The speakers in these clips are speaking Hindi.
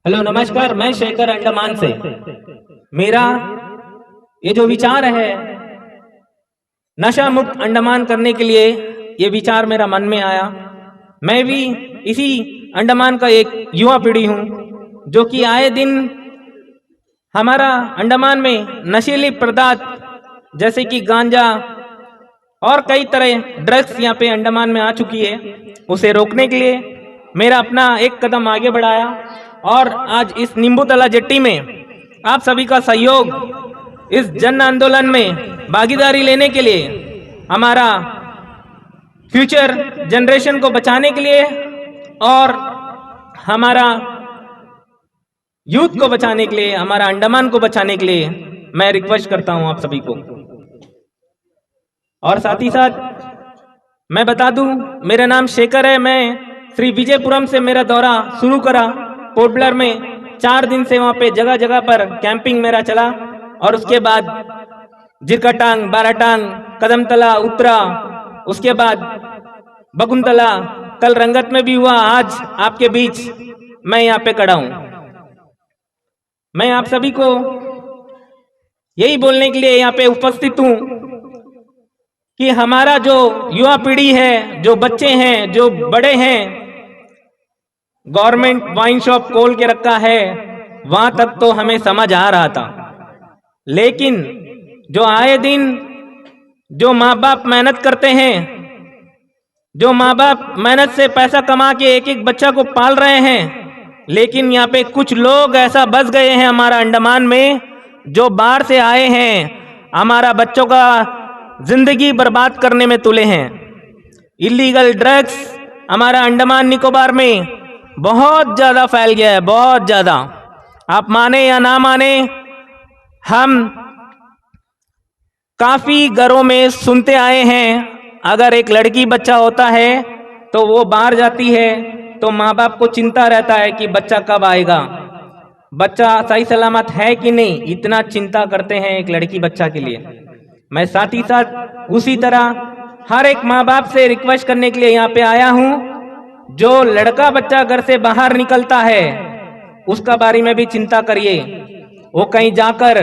हेलो नमस्कार, मैं शेखर अंडमान से। मेरा ये जो विचार है नशा मुक्त अंडमान करने के लिए, ये विचार मेरा मन में आया। मैं भी इसी अंडमान का एक युवा पीढ़ी हूँ जो कि आए दिन हमारा अंडमान में नशीली पदार्थ जैसे कि गांजा और कई तरह ड्रग्स यहाँ पे अंडमान में आ चुकी है। उसे रोकने के लिए मेरा अपना एक कदम आगे बढ़ाया और आज इस नींबूतला जेट्टी में आप सभी का सहयोग, इस जन आंदोलन में भागीदारी लेने के लिए, हमारा फ्यूचर जनरेशन को बचाने के लिए और हमारा यूथ को बचाने के लिए, हमारा अंडमान को बचाने के लिए मैं रिक्वेस्ट करता हूं आप सभी को। और साथ ही साथ मैं बता दूं, मेरा नाम शेखर है। मैं श्री विजयपुरम से मेरा दौरा शुरू करा। पोर्ट ब्लेयर में 4 दिन से वहाँ पे जगह जगह पर कैंपिंग मेरा चला और उसके बाद जिरकटांग, बाराटांग, कदमतला, उत्तरा, उसके बाद बकुंतला, कल रंगत में भी हुआ। आज आपके बीच मैं यहाँ पे खड़ा हूँ। मैं आप सभी को यही बोलने के लिए यहाँ पे उपस्थित हूँ कि हमारा जो युवा पीढ़ी है, जो बच्चे हैं, जो बड़े हैं, गवर्नमेंट वाइन शॉप खोल के रखा है, वहां तक तो हमें समझ आ रहा था। लेकिन जो आए दिन जो माँ बाप मेहनत करते हैं, जो माँ बाप मेहनत से पैसा कमा के एक एक बच्चा को पाल रहे हैं, लेकिन यहाँ पे कुछ लोग ऐसा बस गए हैं हमारा अंडमान में, जो बाहर से आए हैं, हमारा बच्चों का जिंदगी बर्बाद करने में तुले हैं। इलीगल ड्रग्स हमारा अंडमान निकोबार में बहुत ज्यादा फैल गया है, बहुत ज्यादा। आप माने या ना माने, हम काफी घरों में सुनते आए हैं, अगर एक लड़की बच्चा होता है तो वो बाहर जाती है तो माँ बाप को चिंता रहता है कि बच्चा कब आएगा, बच्चा सही सलामत है कि नहीं, इतना चिंता करते हैं एक लड़की बच्चा के लिए। मैं साथ ही साथ उसी तरह हर एक माँ बाप से रिक्वेस्ट करने के लिए यहाँ पे आया हूँ, जो लड़का बच्चा घर से बाहर निकलता है उसका बारे में भी चिंता करिए। वो कहीं जाकर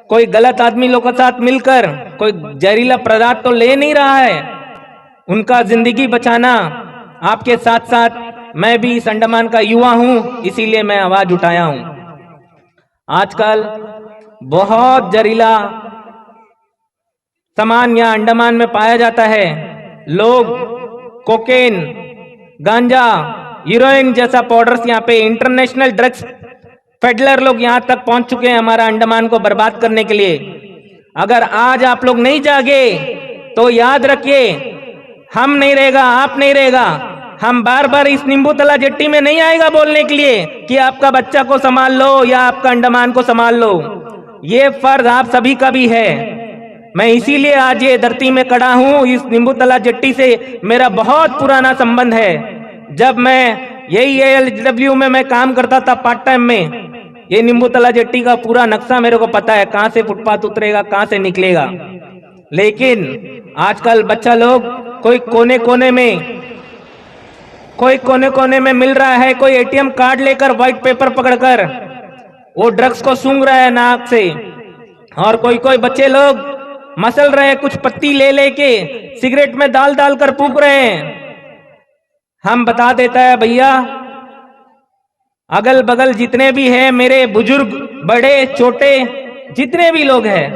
कोई गलत आदमी लोगों के साथ मिलकर कोई जहरीला पदार्थ तो ले नहीं रहा है। उनका जिंदगी बचाना आपके साथ साथ मैं भी इस अंडमान का युवा हूं, इसीलिए मैं आवाज उठाया हूं। आजकल बहुत जहरीला सामान यहाँ अंडमान में पाया जाता है। लोग कोकेन, गांजा, हीरोइन जैसा पाउडर्स, यहाँ पे इंटरनेशनल ड्रग्स पेडलर लोग यहाँ तक पहुंच चुके हैं हमारा अंडमान को बर्बाद करने के लिए। अगर आज आप लोग नहीं जागे तो याद रखिए, हम नहीं रहेगा, आप नहीं रहेगा। हम बार बार इस नींबूतला जेट्टी में नहीं आएगा बोलने के लिए कि आपका बच्चा को संभाल लो या आपका अंडमान को संभाल लो। ये फर्ज आप सभी का भी है। मैं इसीलिए आज ये धरती में खड़ा हूँ। इस नींबूतला जेट्टी से मेरा बहुत पुराना संबंध है। जब मैं यही ALW में मैं काम करता था पार्ट टाइम में, ये नींबूतला जेट्टी का पूरा नक्शा मेरे को पता है, कहाँ से फुटपाथ उतरेगा, कहाँ से निकलेगा। लेकिन आजकल बच्चा लोग कोई कोने कोने में मिल रहा है, कोई ATM कार्ड लेकर व्हाइट पेपर पकड़कर वो ड्रग्स को सूंघ रहा है नाक से, और कोई बच्चे लोग मसल रहे हैं, कुछ पत्ती ले लेके सिगरेट में डाल कर फूंक रहे हैं। हम बता देता है भैया, अगल बगल जितने भी हैं, मेरे बुजुर्ग, बड़े छोटे जितने भी लोग हैं,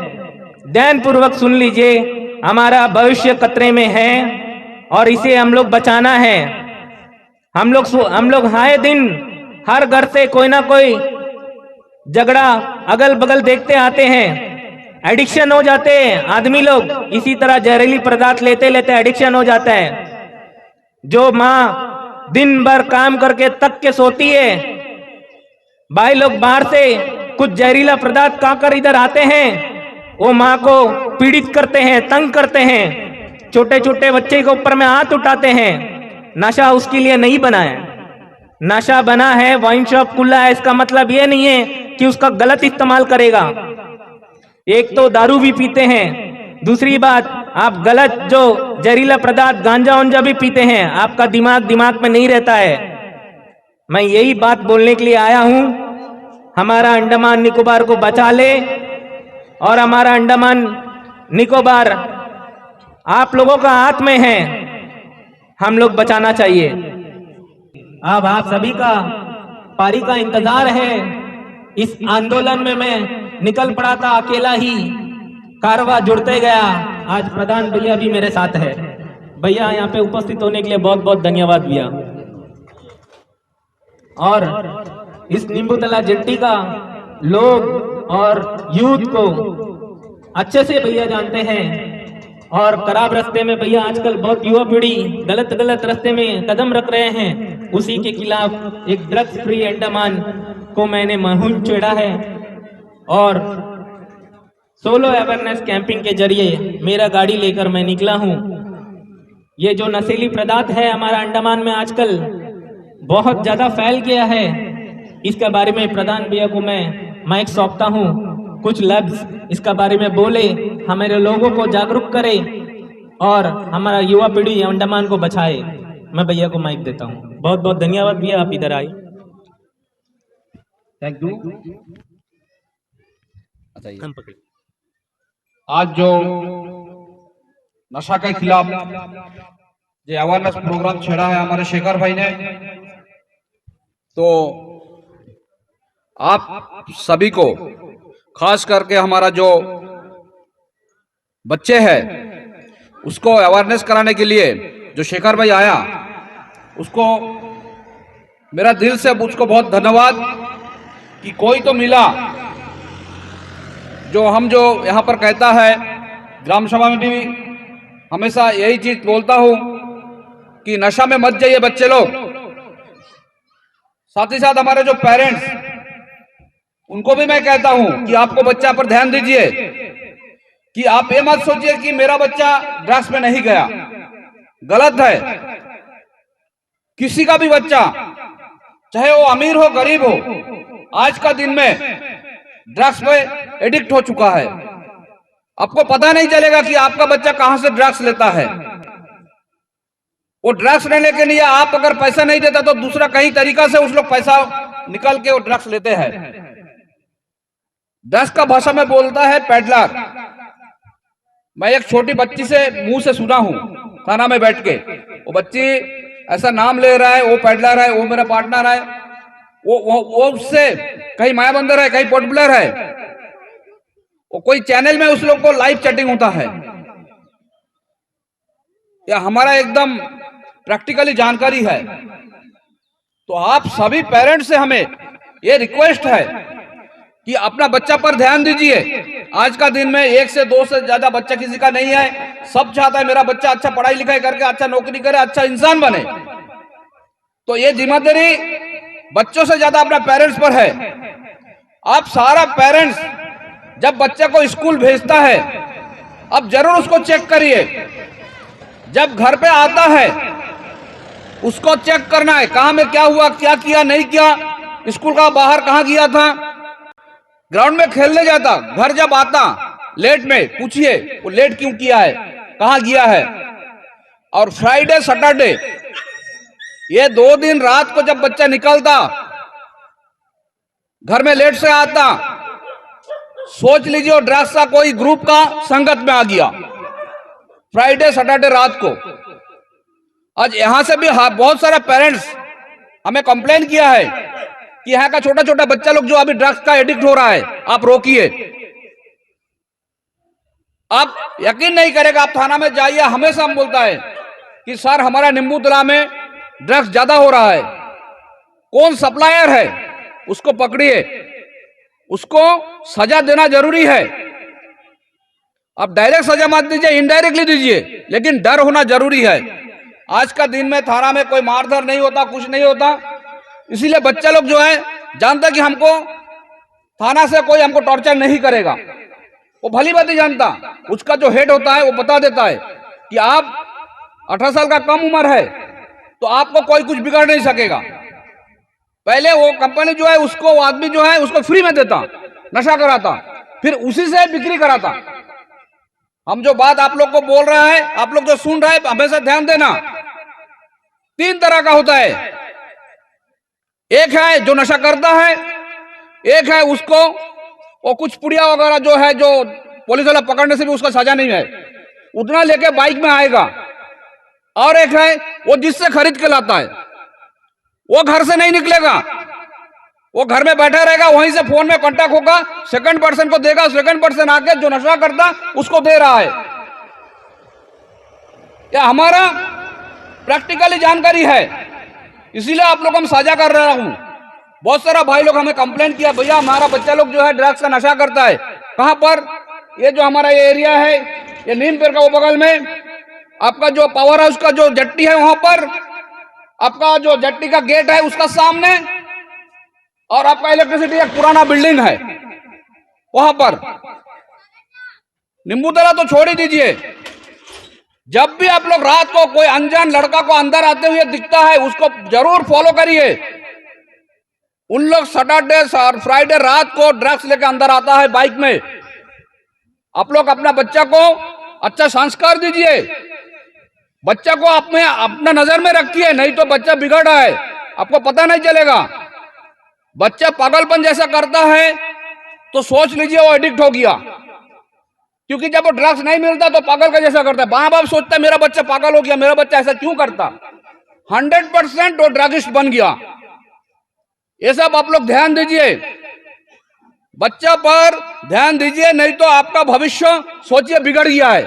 ध्यान पूर्वक सुन लीजिए, हमारा भविष्य खतरे में है और इसे हम लोग बचाना है। हम लोग आए दिन हर घर से कोई ना कोई झगड़ा अगल बगल देखते आते हैं। एडिक्शन हो जाते हैं आदमी लोग, इसी तरह जहरीली पदार्थ लेते लेते एडिक्शन हो जाता है। जो माँ दिन भर काम करके तक के सोती है, भाई लोग बाहर से कुछ जहरीला पदार्थ खाकर इधर आते हैं, वो माँ को पीड़ित करते हैं, तंग करते हैं, छोटे छोटे बच्चे के ऊपर में हाथ उठाते हैं। नशा उसके लिए नहीं बना है, नशा बना है वाइन शॉप खुला है, इसका मतलब ये नहीं है कि उसका गलत इस्तेमाल करेगा। एक तो दारू भी पीते हैं, दूसरी बात आप गलत जो जहरीला पदार्थ गांजा वांजा भी पीते हैं, आपका दिमाग में नहीं रहता है। मैं यही बात बोलने के लिए आया हूं, हमारा अंडमान निकोबार को बचा ले और हमारा अंडमान निकोबार आप लोगों का हाथ में है, हम लोग बचाना चाहिए। अब आप सभी का पारी का इंतजार है। इस आंदोलन में मैं निकल पड़ा था अकेला ही, कारवा जुड़ते गया। आज प्रधान भैया भी मेरे साथ है। भैया यहाँ पे उपस्थित होने के लिए बहुत बहुत धन्यवाद भैया। और इस नींबूतला जेट्टी का लोग और यूथ को अच्छे से भैया जानते हैं। और खराब रास्ते में भैया आजकल बहुत युवा पीढ़ी गलत गलत रास्ते में कदम रख रहे हैं। उसी के खिलाफ एक ड्रग्स फ्री अंडमान को मैंने मुहिम छेड़ा है और सोलो अवेयरनेस कैंपिंग के जरिए मेरा गाड़ी लेकर मैं निकला हूं। ये जो नशीली पदार्थ है हमारा अंडमान में आजकल बहुत ज्यादा फैल गया है, इसके बारे में प्रधान भैया को मैं माइक सौंपता हूं, कुछ लफ्ज इसका बारे में बोले, हमारे लोगों को जागरूक करे और हमारा युवा पीढ़ी अंडमान को बचाए। मैं भैया को माइक देता हूं। बहुत बहुत धन्यवाद भैया, आप इधर आए। Thank you. आज जो नशा के खिलाफ जो अवेयरनेस प्रोग्राम छेड़ा है हमारे शेखर भाई ने, तो आप सभी को खास करके हमारा जो बच्चे हैं उसको अवेयरनेस कराने के लिए जो शेखर भाई आया, उसको मेरा दिल से उसको बहुत धन्यवाद कि कोई तो मिला जो हम जो यहाँ पर कहता है, ग्राम सभा में भी हमेशा यही चीज बोलता हूँ कि नशा में मत जाइए बच्चे लोग। साथ ही साथ हमारे जो पेरेंट्स, उनको भी मैं कहता हूं कि आपको बच्चा पर ध्यान दीजिए कि आप ये मत सोचिए कि मेरा बच्चा ड्रग्स में नहीं गया, गलत है। किसी का भी बच्चा, चाहे वो अमीर हो गरीब हो, आज का दिन में ड्रग्स पे एडिक्ट हो चुका है। आपको पता नहीं चलेगा कि आपका बच्चा कहां से ड्रग्स लेता है। वो ड्रग्स लेने के लिए आप अगर पैसा नहीं देता तो दूसरा कहीं तरीका से उस लोग पैसा निकल के वो ड्रग्स लेते हैं। ड्रग्स का भाषा में बोलता है पेडलर। मैं एक छोटी बच्ची से मुंह से सुना हूं थाना में बैठ के, वो बच्ची ऐसा नाम ले रहा है, वो पेडलर है, वो मेरा पार्टनर है, वो उससे कहीं मायाबंदर है, कहीं पोर्टब्लर है, वो कोई चैनल में उस लोग को लाइव चैटिंग होता है। या हमारा एकदम प्रैक्टिकली जानकारी है। तो आप सभी पेरेंट्स से हमें ये रिक्वेस्ट है कि अपना बच्चा पर ध्यान दीजिए। आज का दिन में 1 से 2 से ज्यादा बच्चा किसी का नहीं है। सब चाहता है मेरा बच्चा अच्छा पढ़ाई लिखाई करके अच्छा नौकरी करे, अच्छा इंसान बने। तो ये जिम्मेदारी बच्चों से ज्यादा अपना पेरेंट्स पर है। आप सारा पेरेंट्स जब बच्चे को स्कूल भेजता है, अब जरूर उसको चेक करिए। जब घर पे आता है उसको चेक करना है, कहां में क्या हुआ, क्या किया, नहीं किया, स्कूल का बाहर कहां गया था, ग्राउंड में खेलने जाता, घर जब आता लेट में, पूछिए वो लेट क्यों किया है, कहां गया है। और फ्राइडे सैटरडे ये 2 दिन रात को जब बच्चा निकलता, घर में लेट से आता, सोच लीजिए वो ड्रग्स का कोई ग्रुप का संगत में आ गया फ्राइडे सैटरडे रात को। आज यहां से भी बहुत सारे पेरेंट्स हमें कंप्लेन किया है कि यहाँ का छोटा छोटा बच्चा लोग जो अभी ड्रग्स का एडिक्ट हो रहा है, आप रोकिए। आप यकीन नहीं करेगा, आप थाना में जाइए, हमेशा हम बोलता है कि सर हमारा नींबूतला में ड्रग्स ज्यादा हो रहा है, कौन सप्लायर है उसको पकड़िए, उसको सजा देना जरूरी है। आप डायरेक्ट सजा मत दीजिए, इनडायरेक्टली दीजिए, लेकिन डर होना जरूरी है। आज का दिन में थाना में कोई मारधर नहीं होता, कुछ नहीं होता, इसीलिए बच्चा लोग जो है जानता कि हमको थाना से कोई हमको टॉर्चर नहीं करेगा। वो भली बात ही जानता, उसका जो हेड होता है वो बता देता है कि आप 18 साल का कम उम्र है तो आपको कोई कुछ बिगाड़ नहीं सकेगा। पहले वो कंपनी जो है उसको, वो आदमी जो है उसको फ्री में देता, नशा कराता, फिर उसी से बिक्री कराता। हम जो बात आप लोग को बोल रहा है, आप लोग जो सुन रहे हैं, हमेशा ध्यान देना। 3 तरह का होता है, एक है जो नशा करता है, एक है उसको वो कुछ पुड़िया वगैरह जो है, जो पुलिस वाला पकड़ने से भी उसका सजा नहीं है, उतना लेके बाइक में आएगा। और एक है वो जिससे खरीद के लाता है, वो घर से नहीं निकलेगा, वो घर में बैठा रहेगा, वहीं से फोन में कांटेक्ट होगा, सेकंड पर्सन को देगा, सेकंड पर्सन आके जो नशा करता उसको दे रहा है। यह हमारा प्रैक्टिकली जानकारी है, इसीलिए आप लोग हम साझा कर रहा हूं। बहुत सारा भाई लोग हमें कंप्लेंट किया, भैया हमारा बच्चा लोग जो है ड्रग्स का नशा करता है। कहां पर? ये जो हमारा ये एरिया है, ये नीमपेड़ का वो बगल में आपका जो पावर हाउस का जो जट्टी है, वहां पर आपका जो जट्टी का गेट है उसका सामने, और आपका इलेक्ट्रिसिटी एक पुराना बिल्डिंग है वहां पर। नींबूतला तो छोड़ ही दीजिए, जब भी आप लोग रात को कोई अनजान लड़का को अंदर आते हुए दिखता है, उसको जरूर फॉलो करिए। उन लोग सैटरडे और फ्राइडे रात को ड्रग्स लेकर अंदर आता है बाइक में। आप लोग अपना बच्चा को अच्छा संस्कार दीजिए, बच्चा को अपना नजर में रखिए, नहीं तो बच्चा बिगड़ रहा है, आपको पता नहीं चलेगा। बच्चा पागलपन जैसा करता है तो सोच लीजिए वो एडिक्ट हो गया, क्योंकि जब वो ड्रग्स नहीं मिलता तो पागल का जैसा करता है। माँ बाप सोचता है मेरा बच्चा पागल हो गया, मेरा बच्चा ऐसा क्यों करता, 100% वो ड्रगिस्ट बन गया। ये सब आप लोग ध्यान दीजिए, बच्चा पर ध्यान दीजिए, नहीं तो आपका भविष्य सोचिए बिगड़ गया है।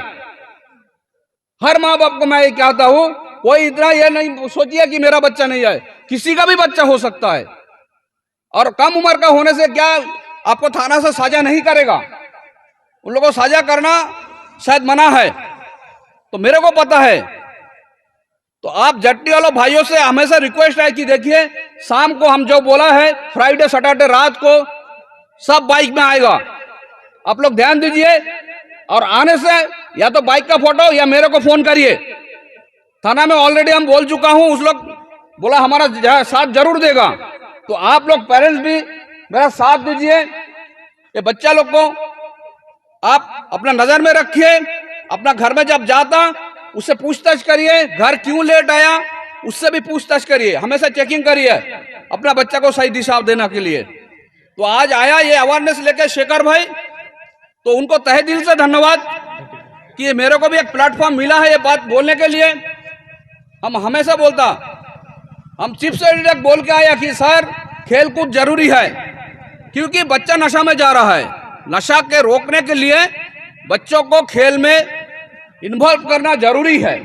हर माँ बाप को मैं ये कहता हूं, कोई इतना ये नहीं सोचिए कि मेरा बच्चा नहीं है, किसी का भी बच्चा हो सकता है। और कम उम्र का होने से क्या आपको थाना से साझा नहीं करेगा, उन लोगों को साझा करना शायद मना है, तो मेरे को पता है। तो आप जट्टी वालों भाइयों से हमेशा रिक्वेस्ट है कि देखिए, शाम को हम जो बोला है फ्राइडे सैटरडे रात को सब बाइक में आएगा, आप लोग ध्यान दीजिए। और आने से या तो बाइक का फोटो या मेरे को फोन करिए। थाना में ऑलरेडी हम बोल चुका हूं, उस लोग बोला हमारा साथ जरूर देगा। तो आप लोग पेरेंट्स भी मेरा साथ दीजिए, ये बच्चा लोग को आप अपना नजर में रखिए। अपना घर में जब जाता उससे पूछताछ करिए, घर क्यों लेट आया उससे भी पूछताछ करिए, हमेशा चेकिंग करिए अपना बच्चा को सही दिशा देने के लिए। तो आज आया ये अवेयरनेस लेके शेखर भाई, तो उनको तहे दिल से धन्यवाद कि मेरे को भी एक प्लेटफॉर्म मिला है ये बात बोलने के लिए। हम हमेशा बोलता, हम चीफ सेक्रेटरी बोल के आया कि सर खेलकूद जरूरी है, क्योंकि बच्चा नशा में जा रहा है। नशा के रोकने के लिए बच्चों को खेल में इन्वॉल्व करना जरूरी है।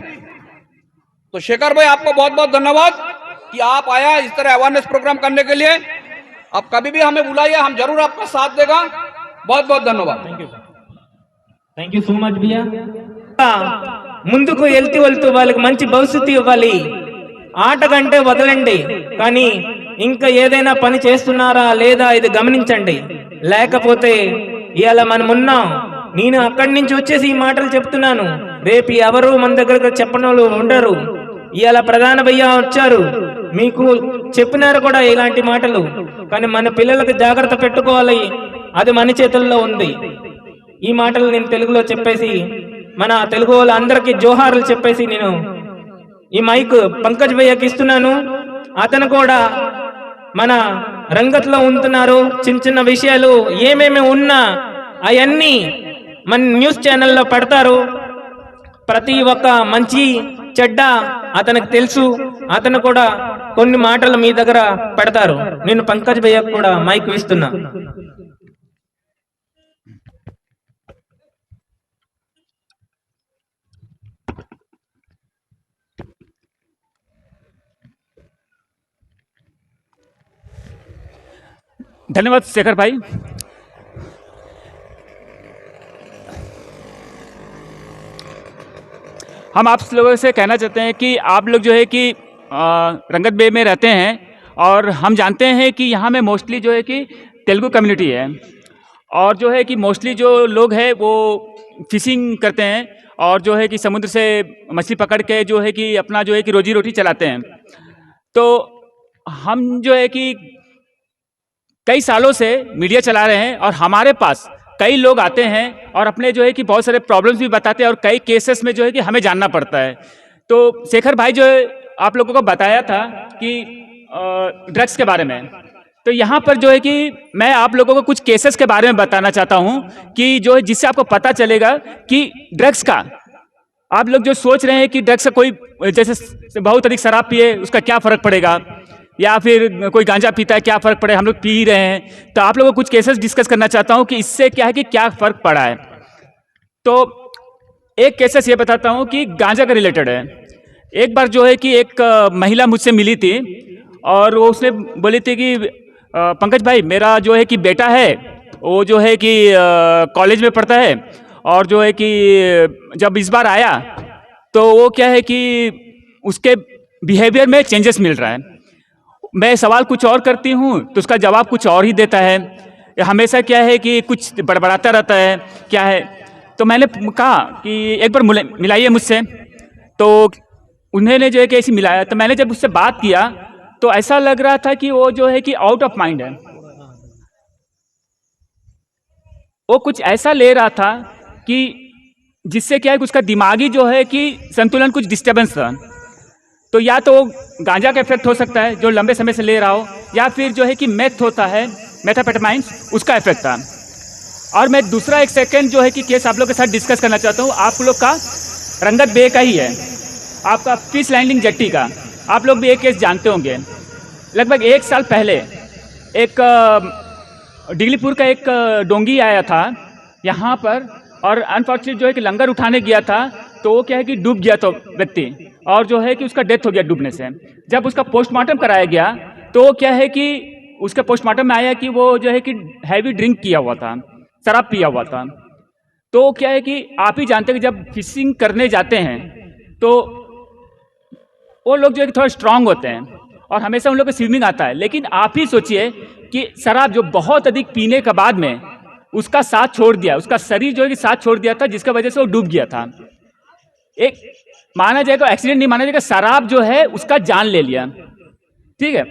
तो शेखर भाई आपको बहुत बहुत धन्यवाद कि आप आया इस तरह अवेयरनेस प्रोग्राम करने के लिए। आप कभी भी हमें बुलाइए, हम जरूर आपका साथ देगा। बहुत बहुत धन्यवाद। థ్యాంక్ యూ సో మచ్ భయ్యా। ముందుకు వెళ్తూ వాళ్ళకి మంచి భవిష్యత్తు ఇవ్వాలి, ఆట కంటే వదలండి, కానీ ఇంకా ఏదైనా పని చేస్తున్నారా లేదా ఇది గమనించండి, లేకపోతే ఇవాళ మనం ఉన్నాం, నేను అక్కడి నుంచి వచ్చేసి ఈ మాటలు చెప్తున్నాను, రేపు ఎవరు మన దగ్గర చెప్పని వాళ్ళు ఉండరు। ఇవాళ ప్రధాన భయ్య వచ్చారు, మీకు చెప్పినారు కూడా ఇలాంటి మాటలు, కానీ మన పిల్లలకు జాగ్రత్త పెట్టుకోవాలి, అది మన చేతుల్లో ఉంది। ఈ మాటలు నేను తెలుగులో చెప్పేసి మన తెలుగు వాళ్ళందరికీ జోహార్లు చెప్పేసి నేను ఈ మైక్ పంకజ్ భయ్యకి ఇస్తున్నాను। అతను కూడా మన రంగత్లో ఉంటున్నారు, చిన్న చిన్న విషయాలు ఏమేమి ఉన్నా అవన్నీ మన న్యూస్ ఛానల్లో పెడతారు। ప్రతి ఒక్క మంచి చెడ్డ అతనికి తెలుసు, అతను కూడా కొన్ని మాటలు మీ దగ్గర పెడతారు। నేను పంకజ్ భయ్యకు కూడా మైక్ ఇస్తున్నా। धन्यवाद शेखर भाई। हम आप लोगों से कहना चाहते हैं कि आप लोग जो है कि रंगत बे में रहते हैं, और हम जानते हैं कि यहाँ में मोस्टली जो है कि तेलुगु कम्युनिटी है, और जो है कि मोस्टली जो लोग हैं वो फिशिंग करते हैं, और जो है कि समुद्र से मछली पकड़ के जो है कि अपना जो है कि रोजी रोटी चलाते हैं। तो हम जो है कि कई सालों से मीडिया चला रहे हैं, और हमारे पास कई लोग आते हैं और अपने जो है कि बहुत सारे प्रॉब्लम्स भी बताते हैं, और कई केसेस में जो है कि हमें जानना पड़ता है। तो शेखर भाई जो है आप लोगों को बताया था कि ड्रग्स के बारे में। तो यहाँ पर जो है कि मैं आप लोगों को कुछ केसेस के बारे में बताना चाहता हूँ कि जो है जिससे आपको पता चलेगा कि ड्रग्स का, आप लोग जो सोच रहे हैं कि ड्रग्स का कोई जैसे बहुत अधिक शराब पिए उसका क्या फ़र्क पड़ेगा, या फिर कोई गांजा पीता है क्या फ़र्क पड़े, हम लोग पी रहे हैं। तो आप लोगों को कुछ केसेस डिस्कस करना चाहता हूँ कि इससे क्या है कि क्या फ़र्क पड़ा है। तो एक केसेस ये बताता हूँ कि गांजा का रिलेटेड है। एक बार जो है कि एक महिला मुझसे मिली थी और वो उसने बोली थी कि पंकज भाई, मेरा जो है कि बेटा है, वो जो है कि कॉलेज में पढ़ता है, और जो है कि जब इस बार आया तो वो क्या है कि उसके बिहेवियर में चेंजेस मिल रहा है। मैं सवाल कुछ और करती हूँ तो उसका जवाब कुछ और ही देता है, हमेशा क्या है कि कुछ बड़बड़ाता रहता है, क्या है। तो मैंने कहा कि एक बार मिलाइए मुझसे। तो उन्होंने जो है कि ऐसे मिलाया, तो मैंने जब उससे बात किया तो ऐसा लग रहा था कि वो जो है कि आउट ऑफ माइंड है। वो कुछ ऐसा ले रहा था कि जिससे क्या है कि उसका दिमागी जो है कि संतुलन कुछ डिस्टर्बेंस था। तो या तो गांजा का इफेक्ट हो सकता है जो लंबे समय से ले रहा हो, या फिर जो है कि मेथ होता है, मेथाम्फेटामाइन, उसका इफेक्ट था। और मैं दूसरा एक सेकंड जो है कि केस आप लोग के साथ डिस्कस करना चाहता हूँ। आप लोग का रंगत बे का ही है, आपका फिश लैंडिंग जेट्टी का। आप लोग भी एक केस जानते होंगे। लगभग 1 साल पहले एक डिगलीपुर का एक डोंगी आया था यहाँ पर, और अनफॉर्चुनेट जो है कि लंगर उठाने गया था, तो वो क्या है कि डूब गया तो व्यक्ति, और जो है कि उसका डेथ हो गया डूबने से। जब उसका पोस्टमार्टम कराया गया तो क्या है कि उसके पोस्टमार्टम में आया कि वो जो है कि हैवी ड्रिंक किया हुआ था, शराब पिया हुआ था। तो क्या है कि आप ही जानते हैं कि जब फिशिंग करने जाते हैं तो वो लोग जो है कि थोड़ा स्ट्रांग होते हैं और हमेशा उन लोग को स्विमिंग आता है। लेकिन आप ही सोचिए कि शराब जो बहुत अधिक पीने के बाद में उसका साथ छोड़ दिया, उसका शरीर जो है कि साथ छोड़ दिया था, जिसकी वजह से वो डूब गया था। एक माना जाएगा, एक्सीडेंट नहीं माना जाएगा, शराब जो है उसका जान ले लिया। ठीक है।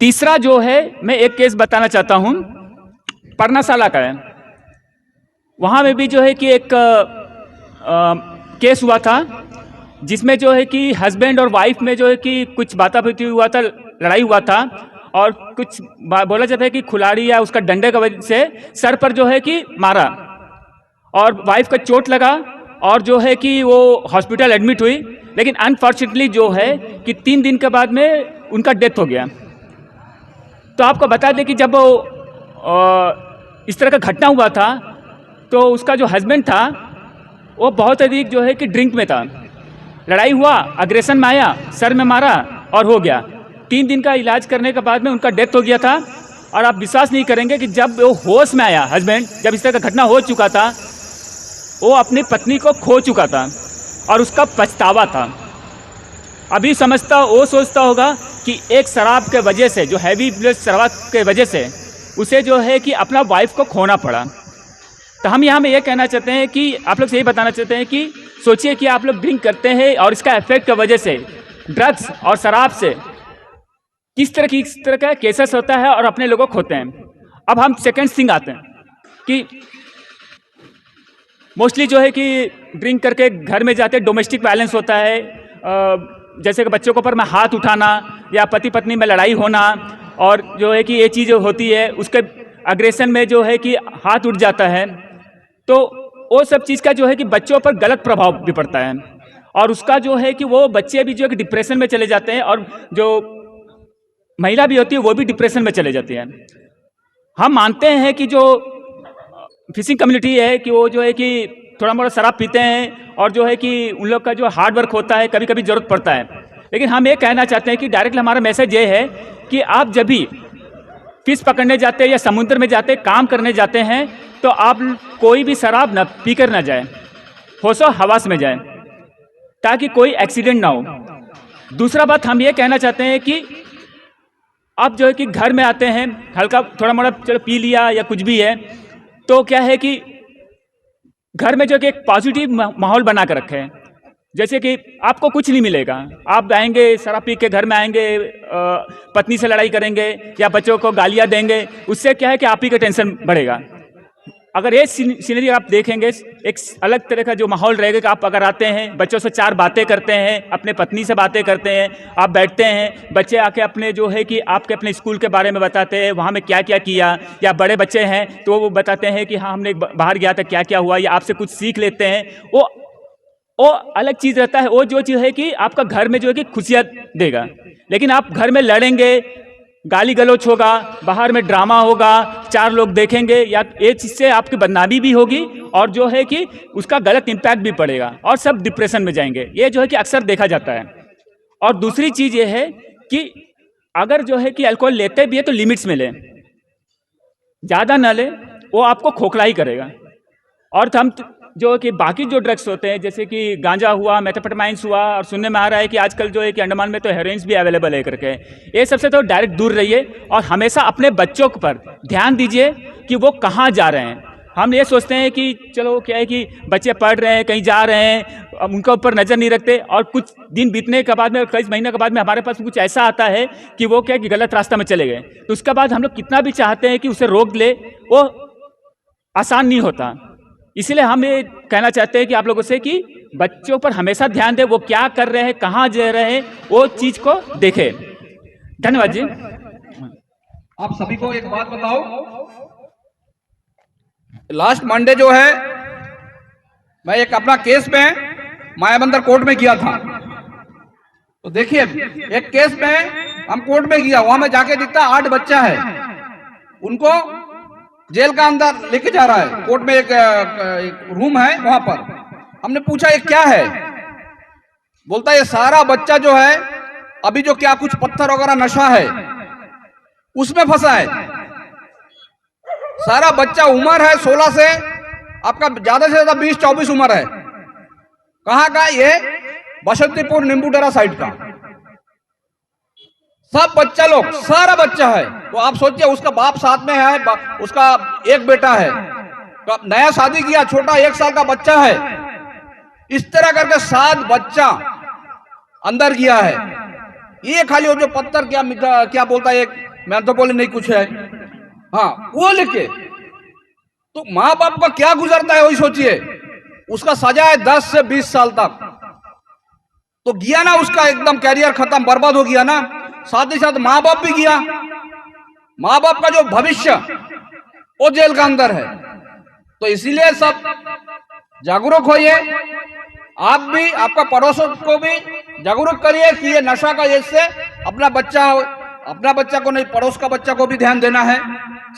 तीसरा जो है मैं एक केस बताना चाहता हूं, पर्णाशाला का है। वहां में भी जो है कि एक केस हुआ था जिसमें जो है कि हस्बैंड और वाइफ में जो है कि कुछ बाताबाती हुआ था, लड़ाई हुआ था, और कुछ बोला जाता है कि खुलाड़ी या उसका डंडे की वजह से सर पर जो है कि मारा, और वाइफ का चोट लगा और जो है कि वो हॉस्पिटल एडमिट हुई। लेकिन अनफॉर्चुनेटली जो है कि 3 दिन के बाद में उनका डेथ हो गया। तो आपको बता दें कि जब वो इस तरह का घटना हुआ था तो उसका जो हस्बैंड था वो बहुत अधिक जो है कि ड्रिंक में था। लड़ाई हुआ, अग्रेशन में आया, सर में मारा और हो गया। 3 दिन का इलाज करने के बाद में उनका डेथ हो गया था। और आप विश्वास नहीं करेंगे कि जब वो होश में आया हस्बैंड, जब इस तरह का घटना हो चुका था, वो अपनी पत्नी को खो चुका था और उसका पछतावा था। अभी समझता, वो सोचता होगा कि एक शराब के वजह से, जो हैवी शराब के वजह से उसे जो है कि अपना वाइफ को खोना पड़ा। तो हम यहाँ में ये कहना चाहते हैं कि आप लोग से यही बताना चाहते हैं कि सोचिए कि आप लोग ड्रिंक करते हैं और इसका इफेक्ट की वजह से, ड्रग्स और शराब से किस तरह का केसेस होता है और अपने लोगों को खोते हैं। अब हम सेकंड थिंग आते हैं कि मोस्टली जो है कि ड्रिंक करके घर में जाते डोमेस्टिक वायलेंस होता है, जैसे कि बच्चों के ऊपर में हाथ उठाना या पति पत्नी में लड़ाई होना, और जो है कि ये चीज़ होती है, उसके अग्रेशन में जो है कि हाथ उठ जाता है। तो वो सब चीज़ का जो है कि बच्चों पर गलत प्रभाव भी पड़ता है, और उसका जो है कि वो बच्चे भी जो है कि डिप्रेशन में चले जाते हैं, और जो महिला भी होती है वो भी डिप्रेशन में चले जाती है। हम मानते हैं कि जो फिशिंग कम्युनिटी है कि वो जो है कि थोड़ा मोड़ा शराब पीते हैं, और जो है कि उन लोग का जो हार्ड वर्क होता है कभी कभी ज़रूरत पड़ता है। लेकिन हम ये कहना चाहते हैं कि डायरेक्टली हमारा मैसेज ये है कि आप जब भी फिश पकड़ने जाते हैं या समुद्र में जाते हैं, काम करने जाते हैं, तो आप कोई भी शराब न पी कर ना जाए, होशो हवास में जाए, ताकि कोई एक्सीडेंट ना हो। दूसरा बात हम ये कहना चाहते हैं कि आप जो है कि घर में आते हैं, हल्का थोड़ा मोड़ा चलो पी लिया या कुछ भी है, तो क्या है कि घर में जो कि एक पॉजिटिव माहौल बना कर रखें। जैसे कि आपको कुछ नहीं मिलेगा, आप आएंगे शराब पी के घर में आएंगे, पत्नी से लड़ाई करेंगे या बच्चों को गालियां देंगे, उससे क्या है कि आप ही का टेंशन बढ़ेगा। अगर ये सीनरी आप देखेंगे, एक अलग तरह का जो माहौल रहेगा कि आप अगर आते हैं, बच्चों से 4 बातें करते हैं, अपने पत्नी से बातें करते हैं, आप बैठते हैं, बच्चे आके अपने जो है कि आपके अपने स्कूल के बारे में बताते हैं, वहाँ में क्या क्या किया, या बड़े बच्चे हैं तो वो बताते हैं कि हाँ हमने बाहर गया था, क्या क्या हुआ, या आपसे कुछ सीख लेते हैं। वो अलग चीज़ रहता है। वो जो चीज़ है कि आपका घर में जो है कि खुशियाँ देगा। लेकिन आप घर में लड़ेंगे, गाली गलौच होगा, बाहर में ड्रामा होगा, 4 लोग देखेंगे, या ये चीज़ से आपकी बदनामी भी होगी और जो है कि उसका गलत इम्पैक्ट भी पड़ेगा और सब डिप्रेशन में जाएंगे। ये जो है कि अक्सर देखा जाता है। और दूसरी चीज़ ये है कि अगर जो है कि अल्कोहल लेते भी है तो लिमिट्स में लें, ज़्यादा ना लें, वो आपको खोखला ही करेगा। और हम जो कि बाकी जो ड्रग्स होते हैं जैसे कि गांजा हुआ, मेथाम्फेटामाइंस हुआ, और सुनने में आ रहा है कि आजकल जो है कि अंडमान में तो हेरोइन्स भी अवेलेबल है करके, ये सबसे तो डायरेक्ट दूर रहिए और हमेशा अपने बच्चों पर ध्यान दीजिए कि वो कहाँ जा रहे हैं। हम ये सोचते हैं कि चलो क्या है कि बच्चे पढ़ रहे हैं, कहीं जा रहे हैं, उनके ऊपर नज़र नहीं रखते, और कुछ दिन बीतने के बाद में, कई महीने के बाद में हमारे पास कुछ ऐसा आता है कि वो क्या कि गलत रास्ता में चले गए, तो उसके बाद हम लोग कितना भी चाहते हैं कि उसे रोक ले, वो आसान नहीं होता। इसलिए हम ये कहना चाहते हैं कि आप लोगों से कि बच्चों पर हमेशा ध्यान दें, वो क्या कर रहे हैं, कहाँ जा रहे हैं, वो चीज़ को देखें। धन्यवाद जी। आप सभी को एक बात बताओ, लास्ट मंडे जो है मैं एक अपना केस में मायाबंदर कोर्ट में किया था। तो देखिए एक केस में हम कोर्ट में गया, वहां में जाके दिखता 8 बच्चा है, उनको जेल का अंदर लेके जा रहा है। कोर्ट में एक रूम है, वहां पर हमने पूछा ये क्या है, बोलता ये सारा बच्चा जो है अभी जो क्या कुछ पत्थर वगैरह नशा है उसमें फंसा है। सारा बच्चा उम्र है 16 से आपका ज्यादा से ज्यादा 20-24 उम्र है। कहाँ का ये बसंतीपुर नींबूडरा साइड का सब बच्चा लोग, सारा बच्चा है। तो आप सोचिए उसका बाप साथ में है, उसका एक बेटा है, तो नया शादी किया, छोटा 1 साल का बच्चा है। इस तरह करके 7 बच्चा अंदर गया है। ये खाली वो जो पत्थर क्या बोलता है, मैं तो बोले नहीं कुछ है, हाँ वो लेके, तो माँ बाप का क्या गुजरता है वही सोचिए। उसका सजा है 10 से 20 साल तक। तो गया ना, उसका एकदम कैरियर खत्म, बर्बाद हो गया ना। साथ ही साथ माँ बाप भी गया, माँ बाप का जो भविष्य वो जेल का अंदर है। तो इसीलिए सब जागरूक होइए, आप भी, आपका पड़ोसों को भी जागरूक करिए कि ये नशा का, इससे अपना बच्चा को नहीं, पड़ोस का बच्चा को भी ध्यान देना है।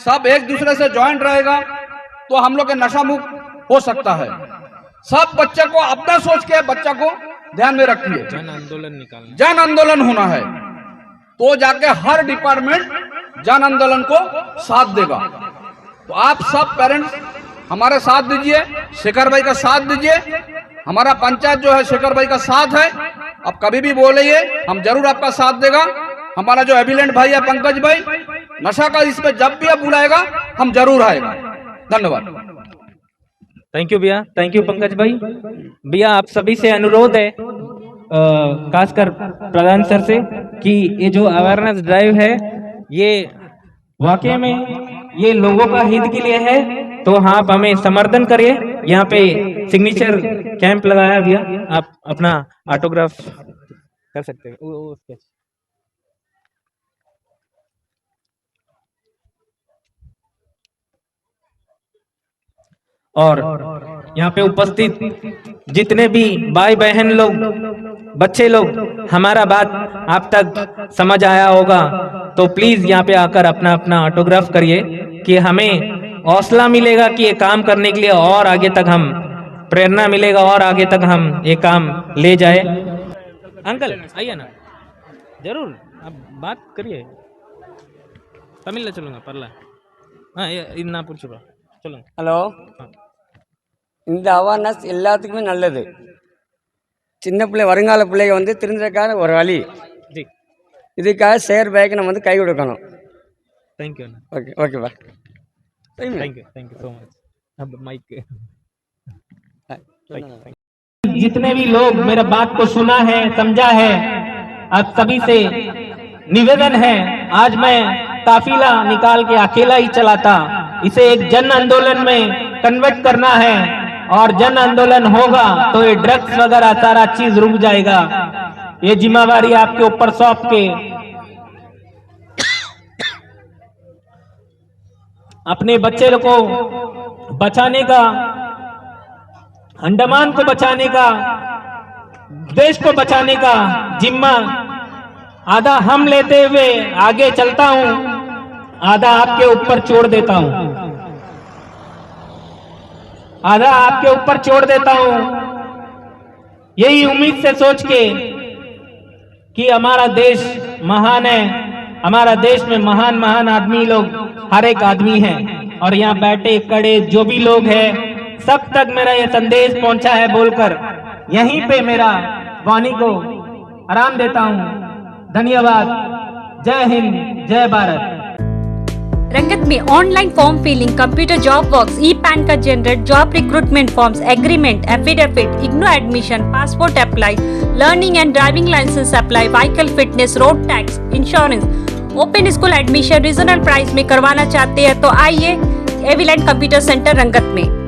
सब एक दूसरे से ज्वाइंट रहेगा तो हम लोग के नशा मुक्त हो सकता है। सब बच्चे को अपना सोच के बच्चा को ध्यान में रखिए। जन आंदोलन निकालना, जन आंदोलन होना है तो जाके हर डिपार्टमेंट जन आंदोलन को साथ देगा। तो आप सब पेरेंट्स हमारे साथ दीजिए, शेखर भाई का साथ दीजिए। हमारा पंचायत जो है शेखर भाई का साथ है। आप कभी भी बोलिए, हम जरूर आपका साथ देगा। हमारा जो एविलेंट भाई है पंकज भाई, नशा का इसमें जब भी आप बुलाएगा हम जरूर आएगा। धन्यवाद। थैंक यू भैया, थैंक यू पंकज भाई। भैया आप सभी से अनुरोध है, खासकर प्रधान सर से, कि ये जो अवेयरनेस ड्राइव है ये वाकई में ये लोगों का हित के लिए है, तो हाँ आप हमें समर्थन करिए। यहाँ पे सिग्नेचर कैंप लगाया भैया, आप अपना ऑटोग्राफ कर सकते हैं। और यहाँ पे उपस्थित जितने भी भाई बहन लोग, बच्चे लोग, हमारा बात आप तक समझ आया होगा तो प्लीज यहाँ पे आकर अपना अपना ऑटोग्राफ करिए, कि हमें हौसला मिलेगा कि ये काम करने के लिए, और आगे तक हम प्रेरणा मिलेगा और आगे तक हम ये काम ले जाए। अंकल आइए ना, जरूर आप बात करिए। तमिल चलूंगा परला, हाँ இது நான் புடிச்சுறேன், சொல்லுங்க। ஹலோ, இந்த அவேர்னஸ் எல்லாத்துக்குமே நல்லது. சின்ன பிள்ளை, வருங்கால பிள்ளைங்க வந்து திருந்துறதுக்கான ஒரு வழி. जी, இதுக்காக ஷேர் பேக் நம்ம வந்து கை கொடுக்கணும். Thank you. ஓகே ஓகேப்பா, थैंक यू सो मच। अब माइक, जितने भी लोग मेरा बात को सुना है, समझा है, आप सभी से निवेदन है, आज मैं काफिला निकाल के अकेला ही चला था, इसे एक जन आंदोलन में कन्वर्ट करना है और जन आंदोलन होगा तो ये ड्रग्स वगैरह सारा चीज रुक जाएगा। ये जिम्मेवारी आपके ऊपर सौंप के अपने बच्चे को बचाने का, अंडमान को बचाने का, देश को बचाने का जिम्मा आधा हम लेते हुए आगे चलता हूं, आधा आपके ऊपर छोड़ देता हूं, आधा आपके ऊपर छोड़ देता हूं, यही उम्मीद से सोच के कि हमारा देश महान है, हमारा देश में महान महान आदमी लोग हर एक आदमी है और यहाँ बैठे खड़े जो भी लोग हैं सब तक मेरा ये संदेश पहुंचा है बोलकर यहीं पे मेरा वाणी को आराम देता हूं। धन्यवाद। जय हिंद, जय भारत। रंगत में online form filling, computer job works, e PAN card generate, job recruitment forms, agreement, affidavit, IGNOU admission, passport apply, learning and driving licence apply, vehicle fitness, road tax, insurance, open school admission regional price में करवाना चाहते हैं तो आइए एविलेंट कंप्यूटर सेंटर रंगत में।